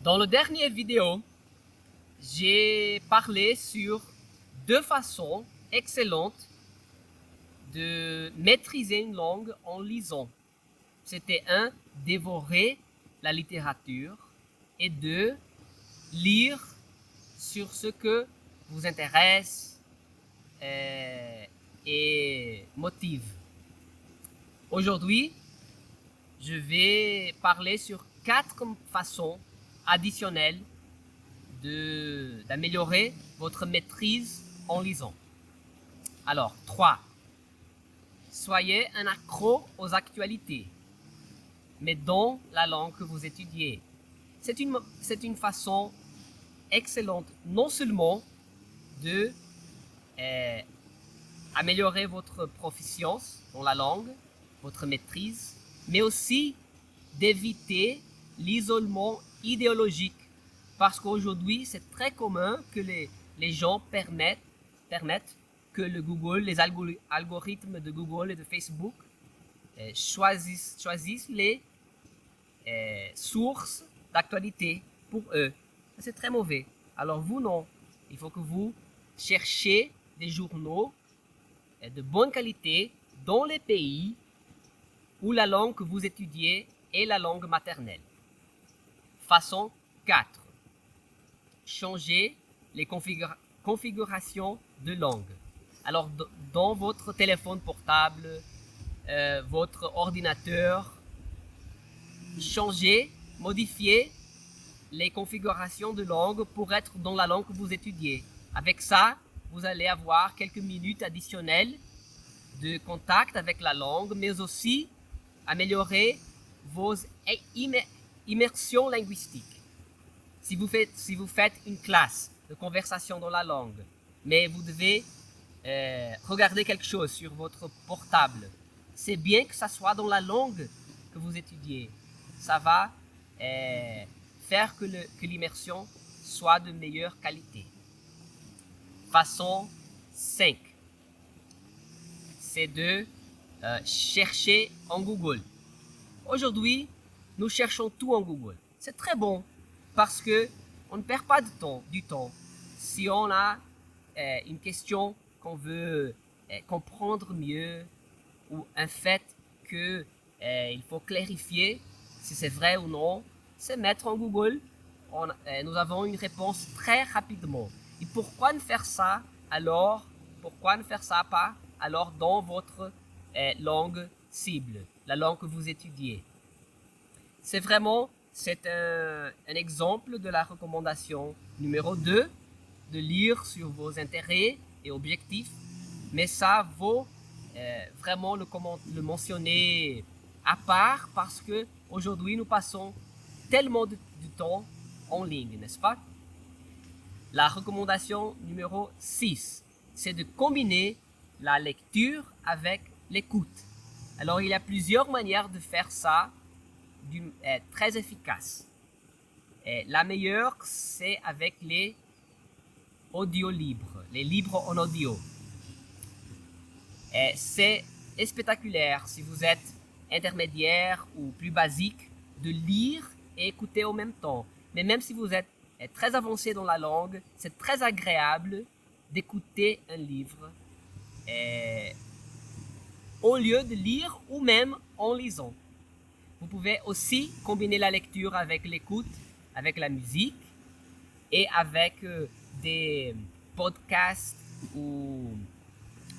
Dans la dernière vidéo, j'ai parlé sur deux façons excellentes de maîtriser une langue en lisant. C'était un, dévorer la littérature et deux, lire sur ce que vous intéresse et motive. Aujourd'hui, je vais parler sur 4 façons additionnelles d'améliorer votre maîtrise en lisant. Alors, 3. Soyez un accro aux actualités, mais dans la langue que vous étudiez. C'est une façon excellente non seulement de améliorer votre proficience dans la langue, votre maîtrise, mais aussi d'éviter l'isolement idéologique. Parce qu'aujourd'hui, c'est très commun que les gens permettent que le Google, les algorithmes de Google et de Facebook choisissent les sources d'actualité pour eux. C'est très mauvais. Alors vous, non. Il faut que vous cherchiez des journaux de bonne qualité dans les pays où la langue que vous étudiez est la langue maternelle. Façon 4. Changer les configurations de langue. Alors, dans votre téléphone portable, votre ordinateur, changez, modifiez les configurations de langue pour être dans la langue que vous étudiez. Avec ça, vous allez avoir quelques minutes additionnelles de contact avec la langue, mais aussi améliorer vos immersions linguistiques. Si vous faites une classe de conversation dans la langue, mais vous devez regarder quelque chose sur votre portable, c'est bien que ça soit dans la langue que vous étudiez. Ça va faire que l'immersion soit de meilleure qualité. Façon 5. C'est de chercher en Google. Aujourd'hui, nous cherchons tout en Google. C'est très bon parce que on ne perd pas du temps. Si on a une question qu'on veut comprendre mieux ou un fait que il faut clarifier si c'est vrai ou non, c'est mettre en Google. Nous avons une réponse très rapidement. Et pourquoi ne faire ça alors? Pourquoi ne faire ça pas alors dans votre langue cible, la langue que vous étudiez? C'est un exemple de la recommandation numéro 2, de lire sur vos intérêts et objectifs, mais ça vaut vraiment le mentionner à part parce que aujourd'hui nous passons tellement de temps en ligne, n'est-ce pas? La recommandation numéro 6, c'est de combiner la lecture avec l'écoute. Alors il y a plusieurs manières de faire ça très efficace. La meilleure, c'est avec les audiolibres, les livres en audio. C'est spectaculaire si vous êtes intermédiaire ou plus basique de lire et écouter en même temps. Mais même si vous êtes très avancé dans la langue, c'est très agréable d'écouter un livre au lieu de lire ou même en lisant. Vous pouvez aussi combiner la lecture avec l'écoute, avec la musique et avec des podcasts ou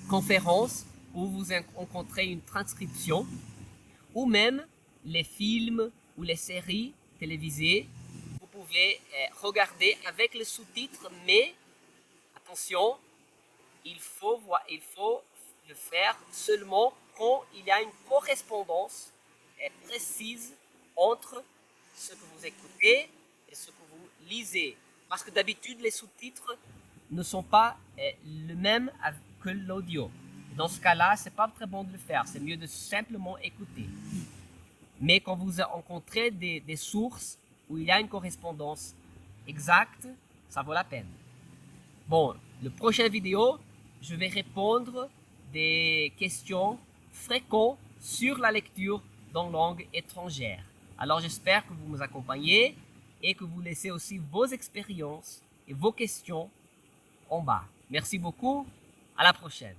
conférences où vous rencontrez une transcription, ou même les films ou les séries télévisées. Vous pouvez regarder avec les sous-titres, mais attention, il faut le faire seulement quand il y a une correspondance précise entre ce que vous écoutez et ce que vous lisez. Parce que d'habitude, les sous-titres ne sont pas le même que l'audio. Dans ce cas-là, c'est pas très bon de le faire. C'est mieux de simplement écouter. Mais quand vous rencontrez des sources où il y a une correspondance exacte, ça vaut la peine. Bon, la prochaine vidéo, je vais répondre des questions fréquentes sur la lecture dans langue étrangère. Alors j'espère que vous nous accompagnez et que vous laissez aussi vos expériences et vos questions en bas. Merci beaucoup. À la prochaine.